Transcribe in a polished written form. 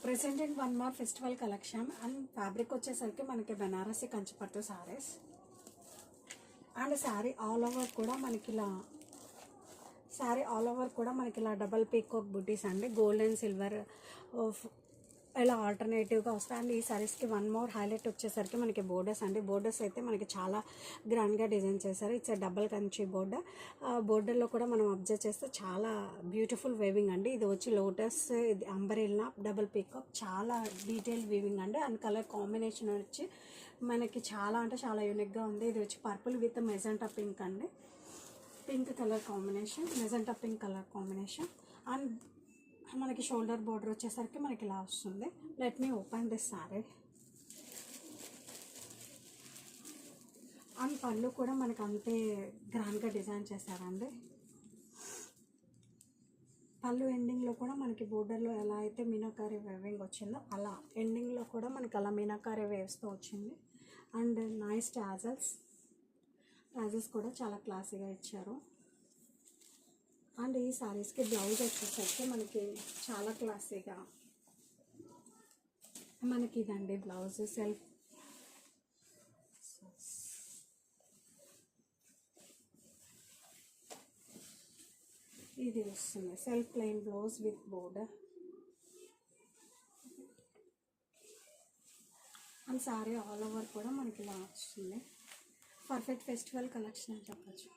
Presenting one more festival collection and fabric వచ్చేసరికి మనకి Banarasi Kanchipattu saris and sari all over కూడా మనకి ఇలా డబల్ పీకాక్ బుటీస్ అండి, గోల్డ్ అండ్ సిల్వర్ ఇలా ఆల్టర్నేటివ్గా వస్తాయి. అండ్ ఈ సారీస్కి వన్ మోర్ హైలైట్ వచ్చేసరికి మనకి బోర్డర్స్ అండి. బోర్డర్స్ అయితే మనకి చాలా గ్రాండ్గా డిజైన్ చేశారు. It's double Kanchi border. బోర్డర్లో కూడా మనం అబ్జర్వ్ చేస్తే చాలా బ్యూటిఫుల్ వేవింగ్ అండి. ఇది వచ్చి లోటస్, ఇది అంబరెల్లా, డబల్ పీకాక్, చాలా డీటెయిల్ వీవింగ్ అండి. అండ్ కలర్ కాంబినేషన్ వచ్చి మనకి చాలా అంటే చాలా యూనిక్గా ఉంది. ఇది వచ్చి పర్పుల్ విత్ మెజెంటా పింక్ అండి, pink colour combination, magenta pink colour combination. And మనకి షోల్డర్ బోర్డర్ వచ్చేసరికి మనకి ఇలా వస్తుంది. Let me open this sorry. And పళ్ళు కూడా మనకి అంతే గ్రాండ్గా డిజైన్ చేశారండి. పళ్ళు ఎండింగ్లో కూడా మనకి బోర్డర్లో ఎలా అయితే మీనాకారి వేవింగ్ వచ్చిందో అలా ఎండింగ్లో కూడా మనకి అలా మీనాకారి వేవ్స్తో వచ్చింది. అండ్ నైస్ టాజల్స్ కూడా చాలా క్లాసీగా ఇచ్చారు. అండ్ ఈ సారీస్కి బ్లౌజ్ వచ్చేసరికి మనకి చాలా క్లాసీగా మనకి ఇదండి బ్లౌజ్. సెల్ఫ్ ఇది వస్తుంది, self plain blouse with border. And sorry all over కూడా మనకి ఇలా వస్తుంది. పర్ఫెక్ట్ ఫెస్టివల్ కలెక్షన్ అని చెప్పచ్చు.